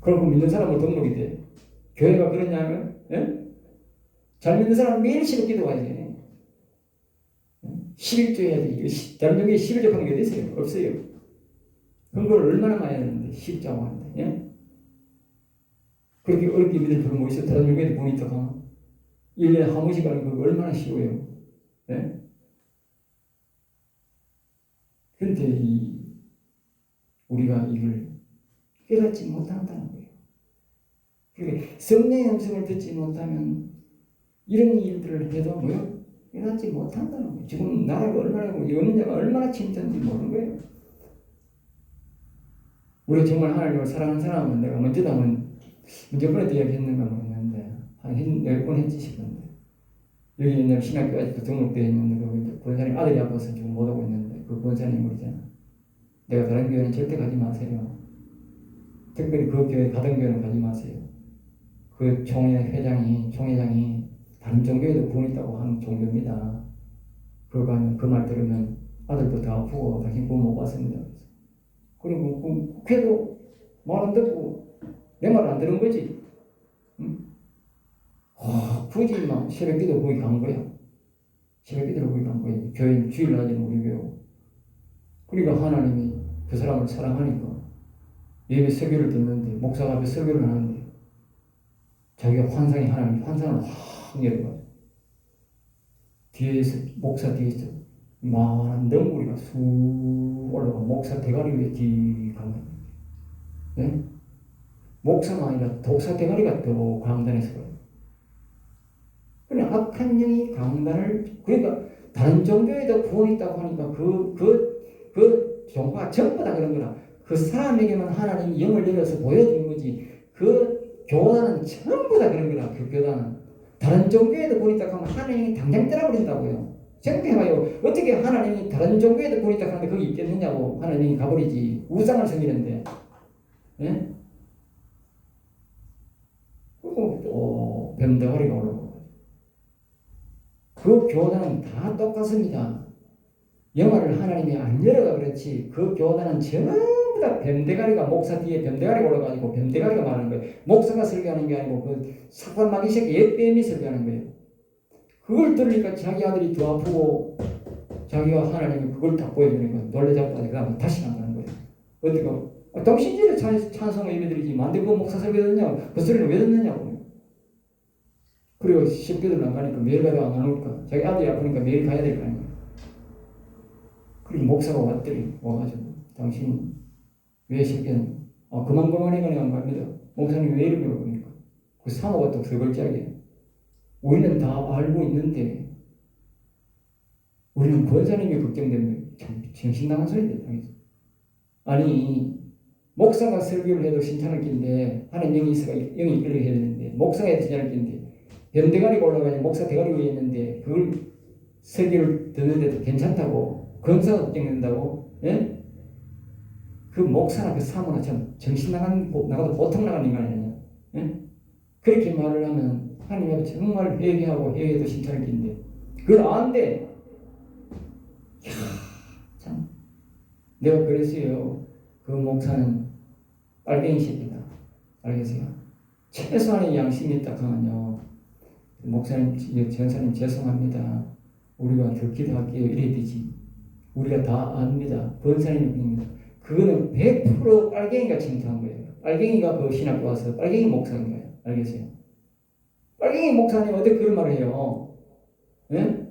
그럼 그 믿는 사람은 등록이 돼. 교회가 그러냐면, 예? 잘 믿는 사람은 매일 시도 기도해야 돼. 11조 해야 돼. 다른 종교에 11조 하는 게 어디 있어요? 없어요. 그런 걸 얼마나 많이 하는데, 10자고 하는데. 예? 그렇게 어렵게 믿을 필요 뭐 있어? 다른 종교에도 보니 있다가 1년에 한 번씩 가는 거 얼마나 쉬워요. 예? 그런데 우리가 이걸 깨닫지 못한다는 거예요. 그러니까 성령의 음성을 듣지 못하면 이런 일들을 해도 뭐요? 깨닫지 못한다는 거예요. 지금 나라가 얼마나 영녀가 얼마나 침투한지 모르는 거예요. 우리가 정말 하나님을 사랑하는 사람은 내가 먼저번에도 이야기했는가 모르겠는데 한 10번 했지 싶은데 여기 있는 신학교 아직도 등록되어 있는데 그 권사님 아들이 아파서 지금 못 오고 있는데 그 권사님 우리잖아. 내가 다른 교회는 절대 가지 마세요. 특별히 그 교회 가던 교회는 가지 마세요. 그 총회장이 다른 종교에도 구원 있다고 하는 종교입니다. 그 말 들으면 아들도 다 아프고 당신 구원 못 받습니다. 그리고 국회도 말 안 듣고 내 말 안 들은 거지. 굳이 막 새벽기도 거기 간 거야. 새벽기도를 거기 간 거야. 교회 주일날에는 우리 배우고. 그러니까 하나님이 그 사람을 사랑하니까 예배 설교를 듣는데 목사가 앞에 설교를 하는데 자기가 하나님 환상을 확 열어가지고 뒤에서 목사 뒤에서 많은 덩굴이가 쑥 올라가 목사 대가리 위에 뒤 가면 네? 목사가 아니라 독사 대가리가 또 강단에서 가요. 그냥 악한 영이 강단을 그러니까 다른 종교에도 구원이 있다고 하니까 그 종교가 전부 다 그런 거라. 그 사람에게만 하나님이 영을 열어서 보여주는 거지. 그 교단은 전부 다 그런 거라. 그 교단은 다른 종교에도 구원이 있다고 하면 하나님이 당장 떠나버린다고요. 생각해봐요. 어떻게 하나님이 다른 종교에도 구원이 있다고 하는데 거기 있겠느냐고. 하나님이 가버리지. 우상을 섬기는데. 예? 그리고 또 뱀대가리가 올라오고. 그 교단은 다 똑같습니다. 영화를 하나님이 안 열어가 그렇지 그 교단은 전부 다 뱀대가리가 목사 뒤에 뱀대가리가 올라가지고 뱀대가리가 말하는 거예요. 목사가 설교하는 게 아니고 그 사탄 마귀 새끼 옛뱀이 설교하는 거예요. 그걸 들으니까 자기 아들이 더 아프고 자기가 하나님이 그걸 다 보여주니까 놀래잡고 그 다음에 다시 안 가는 거예요. 어디가 당신들의 찬송을 예배드리지 만데 그 목사 설교 듣냐 그 소리는 왜 듣느냐고. 그리고 십교들 안 가니까 매일 가도 안 가니까 자기 아들이 아프니까 매일 가야 될 거 아니에요. 그리고 목사가 왔더니 와가지고 당신 왜 십교는 그만해가니 안 갑니다. 목사님 왜 이러냐 그러니까 그 사모가 또 서글자게 우리는 다 알고 있는데 우리는 권사님이 걱정되면 정신나간 소리인데 당연히. 아니 목사가 설교를 해도 신천을 낀데 하는 영이 이끌려 해야 되는데 목사가 해도 신천을 낀데 변대가리가 올라가니 목사 대가리 위에 있는데 그걸 설교를 듣는데도 괜찮다고 권사가 걱정된다고 예? 그 목사나 그 사모나 참 정신 나가도 보통 나가는 인간 아니냐 예? 그렇게 말을 하면 하나님 앞에 정말 회개하고 회개도 신천을 낀데 그걸 안돼. 참 내가 그랬어요. 그 목사는 빨갱이 새끼다. 알겠어요? 최소한의 양심이 있다 하면요. 목사님, 전사님 죄송합니다. 우리가 더 기도할게요. 이래야 되지. 우리가 다 압니다. 권사님이 그럽니다. 그거는 100% 빨갱이가 칭찬한 거예요. 빨갱이가 그 신학교 와서 빨갱이 목사인 거예요. 알겠어요? 빨갱이 목사님 어떻게 그런 말을 해요? 예?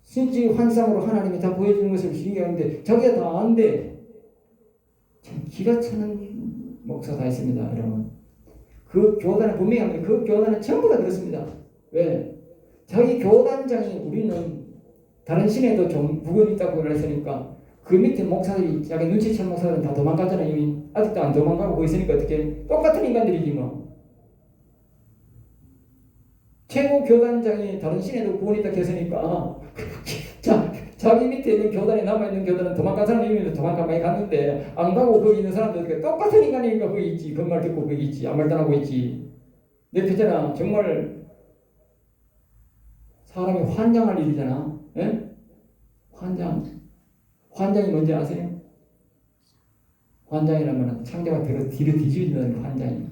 신지 환상으로 하나님이 다 보여주는 것을 신기하는데 자기가 다 안돼. 참 기가 차는 목사 다 있습니다. 여러분. 그 교단은 분명히 합니다. 그 교단은 전부 다 그렇습니다. 왜? 자기 교단장이 우리는 다른 신에도 좀 부분이 있다고 그랬으니까 그 밑에 목사들이 자기 눈치챈 목사들은 다 도망가잖아요. 이미 아직도 안 도망가고 거기 있으니까 어떻게 똑같은 인간들이지 뭐. 최고 교단장이 다른 신에도 구원이 있다 했으니까 자기 밑에 있는 교단에 남아있는 교단은 도망간 사람이 있는데 도망가 많이 갔는데 안 가고 거기 있는 사람들 똑같은 인간이니까 거기 있지. 그 말 듣고 거기 있지. 아무 말도 안 하고 있지. 내 그잖아. 정말 사람이 환장할 일이잖아. 예? 환장이 뭔지 아세요? 환장이라면 창자가 뒤로 뒤집어진다는 환장이.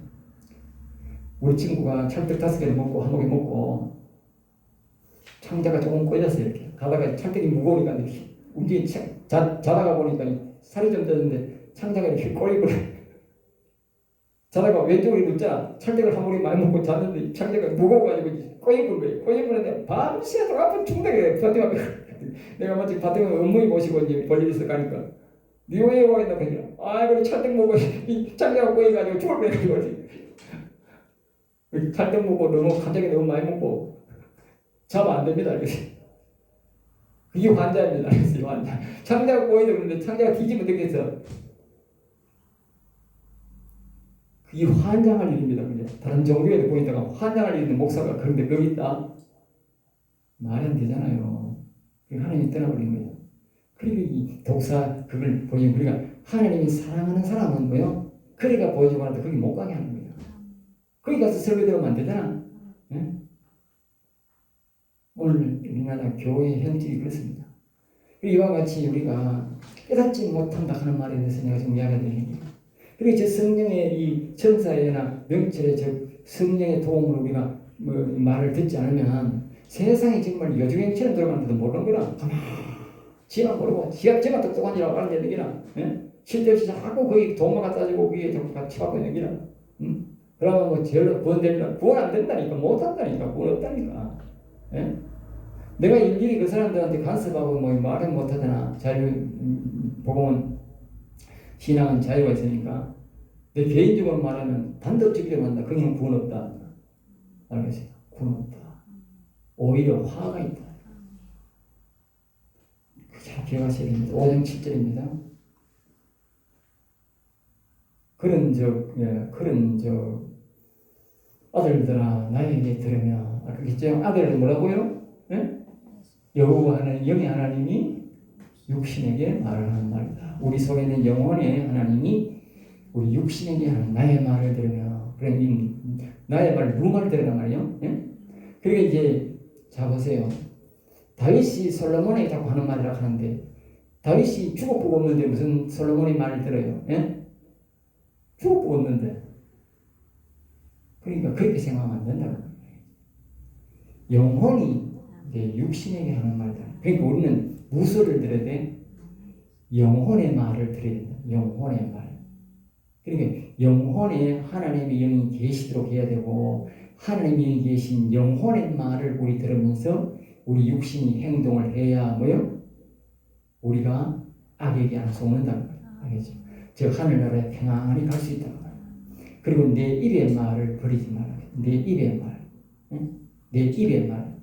우리 친구가 찰떡 5개를 먹고 한 모금 먹고 창자가 조금 꼬였어 이렇게 가다가 찰떡이 무거우니까 이렇게 자다가 보니까 살이 좀 떴는데 창자가 이렇게 꼬이고 자다가 왼쪽으로 눕자 찰떡을 한 모금 많이 먹고 잤는데 창자가 무거워가지고 꼬이고 거예요. 꼬이고는데 밤새도록 아픈 충격이에요. 내가 마치 밭에 어머니 모시고 이제 볼일에서 가니까 니 왜 와 있나 그냥 아이고 찰떡 먹고 이 창자가 꼬여가지고 죽을 뻔해가지고 찰떡 먹고 너무 간장이 너무 많이 먹고 자면 안 됩니다. 그게 환자입니다. 환자. 창자가 꼬이도 그런데 창자가 뒤집어 듣겠어. 그게 환장할 일입니다. 그게. 다른 종교에도 보이다가 환장할 일인데 목사가 그런데 거기 있다. 말이 안 되잖아요. 하나님이 떠나버린 거예요. 그리고 이 독사 그걸 보여주면 우리가 하나님이 사랑하는 사람은 뭐요? 그리가 보여주고 하는데 거기 못 가게 하는 거예요. 거기 가서 설교 들으면 안 되잖아. 네? 오늘 우리나라 교회 형질이 그렇습니다. 이와 같이 우리가 깨닫지 못한다 하는 말에 대해서 내가 좀 이야기해 드리는 거예요. 그리고 저 성령의 이 천사에나 명철의 저 성령의 도움으로 우리가 뭐 말을 듣지 않으면 세상이 정말 여주행처럼 들어가는데도 모르는 거라. 지만 모르고 지만 똑똑한 줄 알고 있는 게라. 실제없이 자꾸 거기 도마가 따지고 거기에 자꾸 같이 받고 있는 게라. 그러면 뭐 제일로 구원되면 구원 안 된다니까. 못 한다니까. 구원 없다니까. 예? 내가 일일이 그 사람들한테 간섭하고 뭐 말을 못 하잖아. 자유 복음은 신앙은 자유가 있으니까. 내 개인적으로 말하면 단도직입적으로 한다. 거기는 구원 없다. 알겠어요? 구원 없다. 오히려 화가 있다. 잘 기억하셔야 됩니다. 5장 7절입니다. 그런 아들들아 나에게 들으며 그랬죠. 아들은 뭐라고요? 예? 여호와는 영의 하나님이 육신에게 말을 하는 말이다. 우리 속에 있는 영혼의 하나님이 우리 육신에게 하는 나의 말을 들으며 그런 나의 말을 누구 말을 들으란 말이에요? 예? 그러니까 이제 자 보세요. 다윗이 솔로몬에게 자꾸 하는 말이라 하는데 다윗이 죽어보고 없는데 무슨 솔로몬의 말을 들어요? 예? 죽어보고 없는데 그러니까 그렇게 생각하면 안 된다는 거예요. 영혼이 이제 육신에게 하는 말이다. 그러니까 우리는 무엇을 들어야 돼? 영혼의 말을 들어야 된다. 영혼의 말. 그러니까 영혼에 하나님의 영이 계시도록 해야 되고 하나님이 계신 영혼의 말을 우리 들으면서 우리 육신이 행동을 해야 뭐요? 우리가 악에게 안 속는다는 거예요. 알겠죠? 즉 하늘나라에 평안히 갈 수 있다는 거예요. 그리고 내 입의 말을 버리지 말아야 돼. 내 입의 말. 응? 내 입의 말.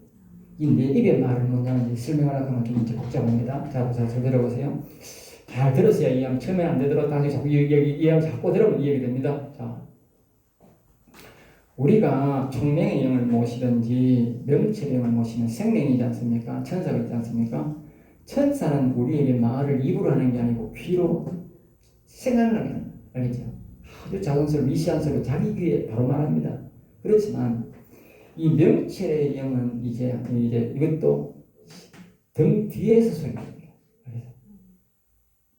이 내 입의 말을 뭐냐면 설명하려고 하면 좀 이제 복잡합니다. 자, 잘 들어보세요. 잘 들었어야 이해하면 처음에 안 되더라도 다시 자꾸 이해하면 자꾸 들으면 이해가 됩니다. 자, 우리가 총명의 영을 모시든지 명철의 영을 모시면 생명이지 않습니까? 천사가 있지 않습니까? 천사는 우리에게 말을 입으로 하는 게 아니고 귀로 생각을 하게 합니다. 알겠죠? 아주 작은 소리, 미시한 소리 자기 귀에 바로 말합니다. 그렇지만 이 명철의 영은 이제 이것도 등 뒤에서 소리합니다.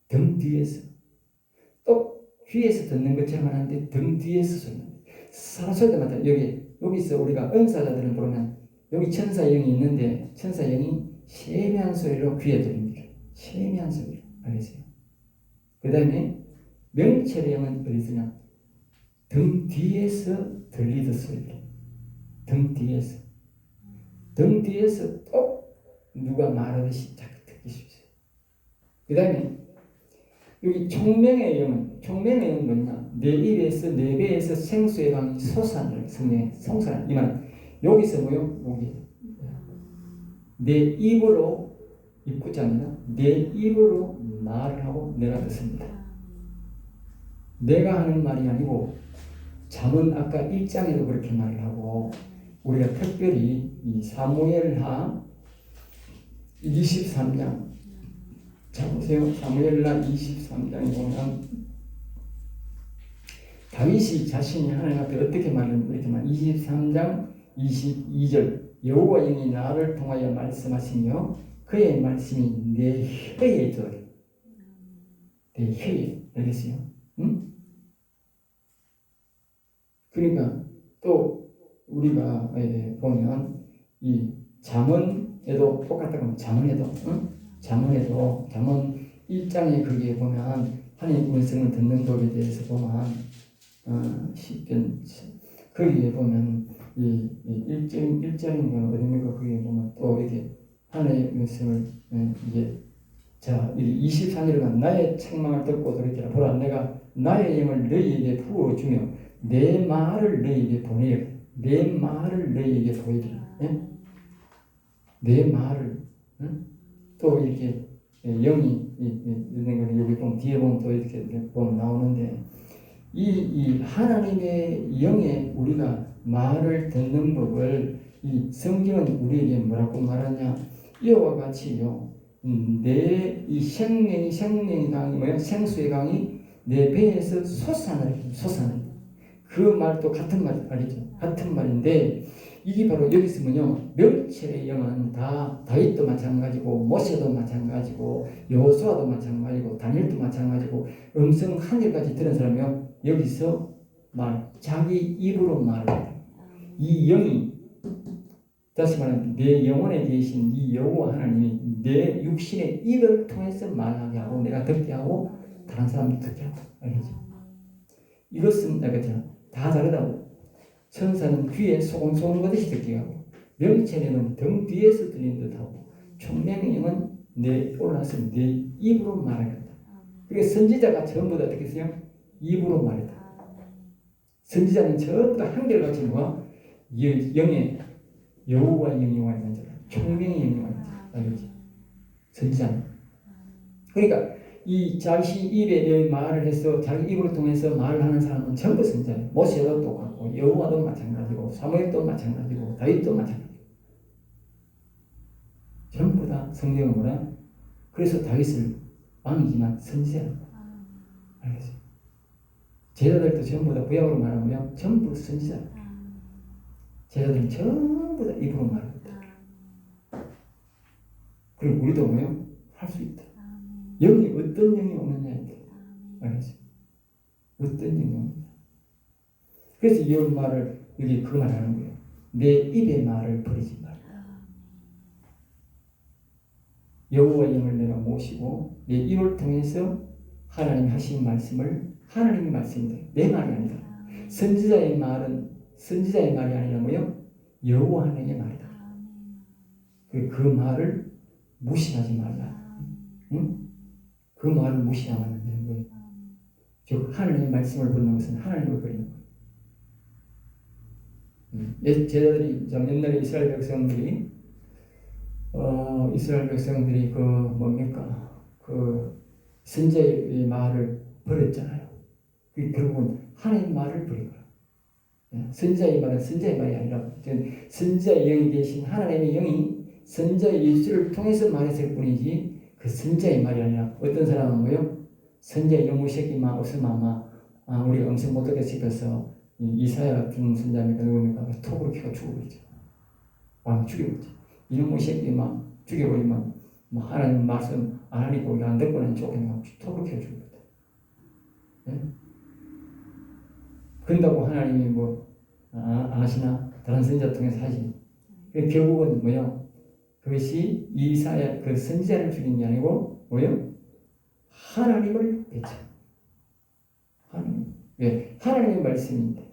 등 뒤에서 또 귀에서 듣는 것처럼 하는데 등 뒤에서 소리합니다. 사람 소리 때마다 여기서 우리가 은사자들을 부르면 여기 천사 영이 있는데 천사 영이 세미한 소리로 귀에 들립니다. 세미한 소리로. 알겠어요? 그 다음에 명철의 영은 어디 있으냐? 등 뒤에서 들리듯 소리. 등 뒤에서 또 누가 말하듯이 자꾸 듣기 쉽죠. 그 다음에 여기 총명의 영은 뭐냐? 내 입에서 내 배에서 생수의 강이 솟아나는 성령의 성사는 이 말. 여기서 뭐요? 여기 내 입으로 입구자입니다. 내 입으로 말을 하고 내가 듣습니다. 내가 하는 말이 아니고 잠언 아까 1장에도 그렇게 말을 하고 우리가 특별히 이 사무엘하 23장 자 보세요. 사무엘하 23장에 보면 다윗이 자신이 하나님 앞에 어떻게 말했는지 이렇게 말 23장 22절 여호와 영이 나를 통하여 말씀하시며 그의 말씀이 내 혀에 들어요. 내 혀에. 알겠어요? 응? 그러니까 또 우리가 보면 이 잠언에도 똑같다고 잠언에도 잠언 1장에 거기에 보면 하나님 음성을 듣는 법에 대해서 보면 10편 거기에 보면 이 1장인가 어딘가 거기에 보면 또 이렇게 하나님의 음성을 이제 자 24절에 나의 책망을 듣고 돌이키라 보라 내가 나의 영을 너희에게 부어주며 내 말을 너희에게 보내리라 내 말을 너희에게 보이리라 내 말을 또 이렇게 영이 있는 거는 여기 보면 뒤에 보면 또 이렇게 보면 나오는데 이 하나님의 영에 우리가 말을 듣는 법을 이 성경은 우리에게 뭐라고 말하냐 이와 같이요 내 이 생명의 강이 뭐야 생수의 강이 내 배에서 솟아나는 그 말도 같은 말 알죠 같은 말인데 이게 바로 여기서 뭐냐 명철의 영은 다 다윗도 마찬가지고 모세도 마찬가지고 여호수아도 마찬가지고 다니엘도 마찬가지고 음성 하늘까지 들은 사람이요 여기서 자기 입으로 말을 이 영이 다시 말하면 내 영혼에 계신 이 여호와 하나님이 내 육신의 입을 통해서 말하게 하고 내가 듣게 하고 다른 사람도 듣게 하고 알겠죠? 이것은 알겠죠? 다 다르다고. 천사는 귀에 소금 쏘는 것이 듣게 하고 명체령은 등 뒤에서 들리는 듯하고 총명령은 내 올라서 내 입으로 말하겠다. 그러니까 선지자가 전부 다 어떻게 했어요? 입으로 말했다. 선지자는 전부 다 한결같이 뭐가 영의 여호와의 영이 와 있는 자라 총명의 영이 와 있는 자라 알겠지? 선지자는 그러니까 이 자기 입에 말을 해서 자기 입으로 통해서 말을 하는 사람은 전부 선지자예요. 모세도 똑같고 여호와도 마찬가지고 사무엘도 마찬가지고 다윗도 마찬가지고 전부 다 성경은 뭐라? 그래서 다윗을 왕이지만 선지자라고 알겠어요? 제자들도 전부 다 구약으로 말하면 전부 선지자예요. 제자들은 전부 다 입으로 말합니다. 그리고 우리도 뭐요? 할 수 있다. 영이 어떤 영이 오느냐인데 알겠어요? 어떤 영이 오느냐. 그래서 이 말을 여기 그 말하는 거예요. 내 입의 말을 버리지 말라. 여호와의 영을 내가 모시고 내 입을 통해서 하나님이 하신 말씀을 하나님의 말씀인데 내 말이 아니다. 선지자의 말은 선지자의 말이 아니라 뭐요? 여호와 하나님의 말이다. 그 말을 무시하지 말라. 응? 그 말을 무시하면 안 되는 거예요. 즉 하나님의 말씀을 버리는 것은 하나님을 버리는 거예요. 제자들이 옛날에 이스라엘 백성들이 그 뭡니까 그 선지자의 말을 버렸잖아요. 그 결국은 하나님의 말을 버린 거예요. 선지자의 말은 선지자의 말이 아니라 선지자의 영이 되신 하나님의 영이 선지자의 예수를 통해서 말했을 뿐이지 그 선지자의 말이 아니라 어떤 사람은 뭐요? 선지자의 영무 새끼만 없으면 아마 우리가 음성 못 듣게 씹혀서 이사야 같은 선지자니까 누굽니까? 톱으로 키워 죽어버리죠. 왕 죽여버리죠. 이놈의 새끼만 죽여버리면 뭐 하나님 말씀 안 하니까 우리가 안 듣고는 좋겠냐 톱으로 키워 죽어버리죠. 네? 그런다고 하나님이 뭐 아시나? 다른 선지자 통해서 하지. 결국은 뭐요? 그것이 이사야 그 선지자를 죽인 게 아니고 뭐요? 하나님을 대체. 하나님. 왜? 하나님의 말씀인데.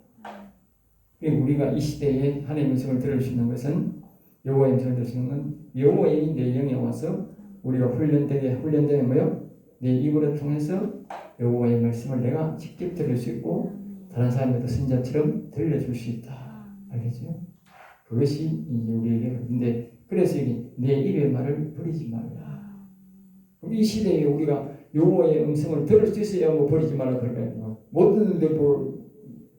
그리고 우리가 이 시대에 하나님의 음성을 들을 수 있는 것은 여호와의 음성을 들을 수 있는 건 여호와의 내 영에 와서 우리가 훈련되면 뭐요? 내 입으로 통해서 여호와의 말씀을 내가 직접 들을 수 있고 다른 사람들도 선지자처럼 들려줄 수 있다. 알겠죠? 그것이 이제 우리에게 근데 그래서 여기 내 입의 말을 버리지 말라. 이 시대에 우리가 여호와의 음성을 들을 수 있어야 뭐 버리지 말라 그럴까요? 못 듣는데 뭐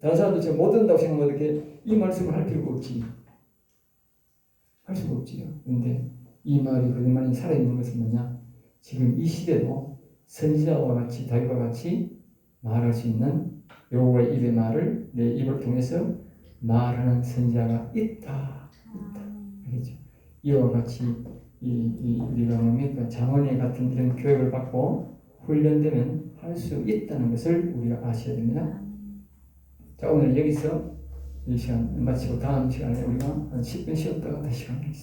다른 사람들 못 듣는다고 생각하면 이렇게 이 말씀을 할 필요가 없지. 할 수가 없지요. 그런데 이 말이 그동안 살아있는 것은 뭐냐? 지금 이 시대도 선지자와 같이 다윗과 같이 말할 수 있는 여호와의 입의 말을 내 입을 통해서 말하는 선지자가 있다. 알겠죠? 이와 같이 우리가 뭡니까 장원의 같은 이런 교육을 받고 훈련되면 할 수 있다는 것을 우리가 아셔야 됩니다. 자 오늘 여기서 이 시간 마치고 다음 시간에 우리가 한 10분 쉬었다가 다시 가겠습니다.